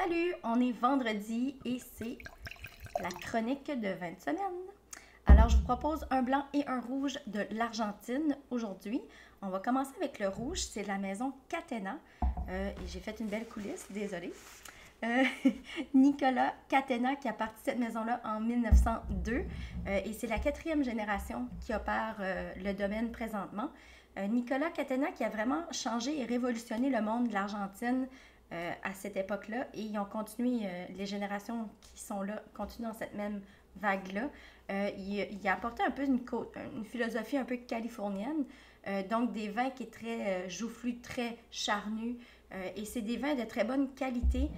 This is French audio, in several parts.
Salut, on est vendredi et c'est la chronique de 20 semaines. Alors, je vous propose un blanc et un rouge de l'Argentine aujourd'hui. On va commencer avec le rouge, c'est de la maison Catena. Et j'ai fait une belle coulisse, désolée. Euh, Nicolas Catena qui a parti cette maison-là en 1902 et c'est la quatrième génération qui opère le domaine présentement. Nicolas Catena qui a vraiment changé et révolutionné le monde de l'Argentine à cette époque-là et ils ont continué, les générations qui sont là continuent dans cette même vague-là. Il a apporté un peu une philosophie un peu californienne, donc des vins qui est très joufflus, très charnus, et c'est des vins de très bonne qualité.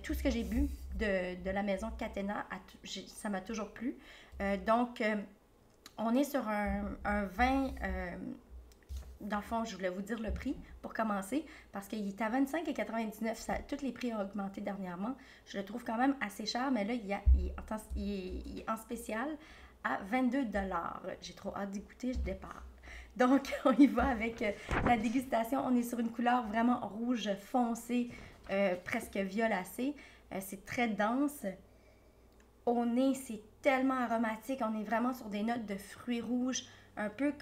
Tout ce que j'ai bu de la maison Catena, ça m'a toujours plu. On est sur un vin, dans le fond, je voulais vous dire le prix pour commencer, parce qu'il est à 25,99 $. Tous les prix ont augmenté dernièrement. Je le trouve quand même assez cher, mais là, il est en spécial à 22 $. J'ai trop hâte d'écouter, je départ. Donc, on y va avec la dégustation. On est sur une couleur vraiment rouge foncé, presque violacé. C'est très dense. Au nez, c'est tellement aromatique. On est vraiment sur des notes de fruits rouges. Un peu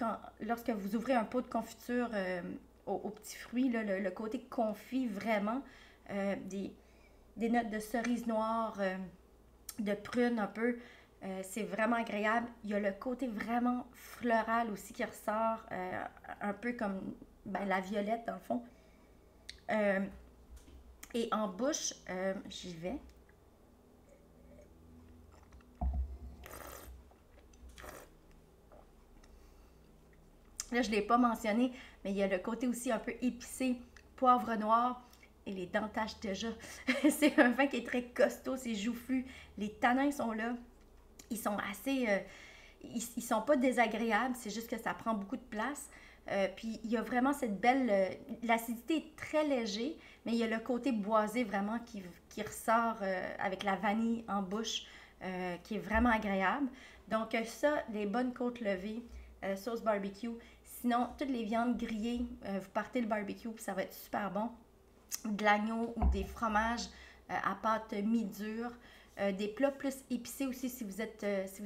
lorsque vous ouvrez un pot de confiture aux petits fruits, là, le côté confit vraiment. Des notes de cerise noire, de prune un peu. C'est vraiment agréable. Il y a le côté vraiment floral aussi qui ressort, un peu comme la violette dans le fond. Et en bouche, j'y vais. Là, je ne l'ai pas mentionné, mais il y a le côté aussi un peu épicé, poivre noir. Et les dents tachent déjà. C'est un vin qui est très costaud, c'est joufflu. Les tanins sont là. Ils sont assez... ils sont pas désagréables, c'est juste que ça prend beaucoup de place. Puis il y a vraiment cette belle... l'acidité est très léger, mais il y a le côté boisé vraiment qui ressort avec la vanille en bouche, qui est vraiment agréable. Donc ça, les bonnes côtes levées, sauce barbecue. Sinon, toutes les viandes grillées, vous partez le barbecue, puis ça va être super bon. De l'agneau ou des fromages à pâte mi-dure. Des plats plus épicés aussi, si vous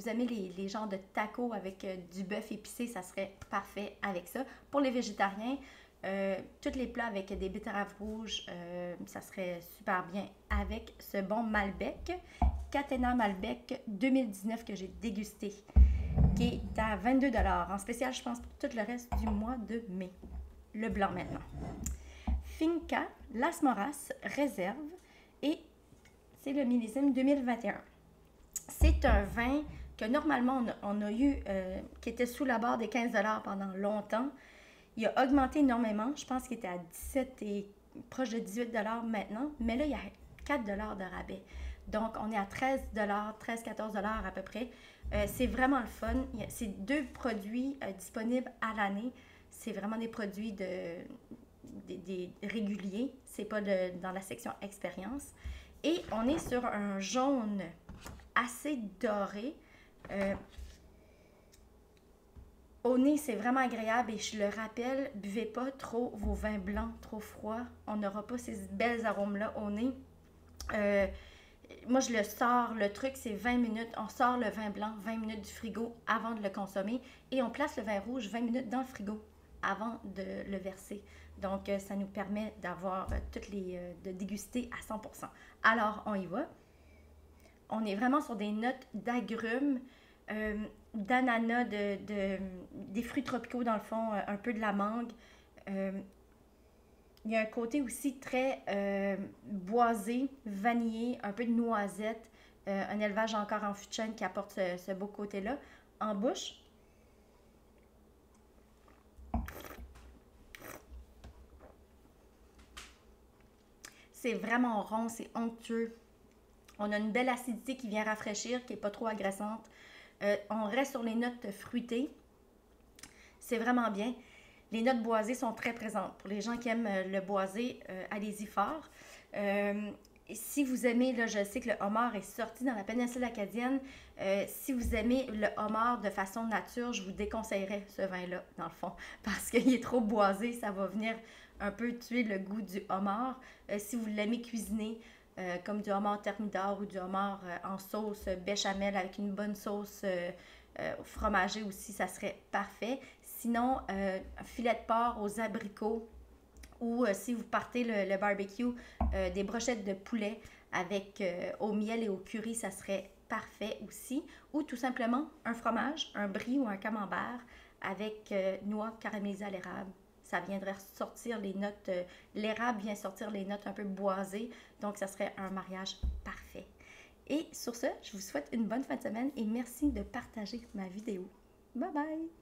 aimez les genres de tacos avec du bœuf épicé, ça serait parfait avec ça. Pour les végétariens, tous les plats avec des betteraves rouges, ça serait super bien avec ce bon Malbec, Catena Malbec 2019 que j'ai dégusté, qui est à 22 $. En spécial, je pense, pour tout le reste du mois de mai. Le blanc maintenant. Finca Las Moras Réserve et c'est le millésime 2021. C'est un vin que normalement on a eu, qui était sous la barre des 15 $ pendant longtemps. Il a augmenté énormément. Je pense qu'il était à 17 et proche de 18 $ maintenant. Mais là, il y a 4 $ de rabais. Donc, on est à 13 $, 13-14 $ à peu près. C'est vraiment le fun. C'est deux produits disponibles à l'année. C'est vraiment des produits des réguliers. C'est pas dans la section expérience. Et on est sur un jaune assez doré. Au nez, c'est vraiment agréable et je le rappelle, buvez pas trop vos vins blancs trop froids. On n'aura pas ces belles arômes-là au nez. Moi, je le sors. Le truc, c'est 20 minutes. On sort le vin blanc 20 minutes du frigo avant de le consommer et on place le vin rouge 20 minutes dans le frigo avant de le verser. Donc, ça nous permet d'avoir de déguster à 100%. Alors, on y va. On est vraiment sur des notes d'agrumes, d'ananas, des fruits tropicaux dans le fond, un peu de la mangue. Il y a un côté aussi très boisé, vanillé, un peu de noisette, un élevage encore en fût de chêne qui apporte ce beau côté-là. En bouche, c'est vraiment rond, c'est onctueux. On a une belle acidité qui vient rafraîchir, qui n'est pas trop agressante. On reste sur les notes fruitées. C'est vraiment bien. Les notes boisées sont très présentes. Pour les gens qui aiment le boisé, allez-y fort. Si vous aimez, là, je sais que le homard est sorti dans la péninsule acadienne. Si vous aimez le homard de façon nature, je vous déconseillerais ce vin-là, dans le fond, parce qu'il est trop boisé, ça va venir un peu tuer le goût du homard. Si vous l'aimez cuisiner, comme du homard thermidor ou du homard en sauce béchamel avec une bonne sauce fromagée aussi, ça serait parfait. Sinon, un filet de porc aux abricots ou si vous partez le barbecue, des brochettes de poulet avec au miel et au curry, ça serait parfait aussi. Ou tout simplement un fromage, un brie ou un camembert avec noix caramélisées à l'érable. Ça viendrait sortir les notes, l'érable vient sortir les notes un peu boisées, donc ça serait un mariage parfait. Et sur ce, je vous souhaite une bonne fin de semaine et merci de partager ma vidéo. Bye bye!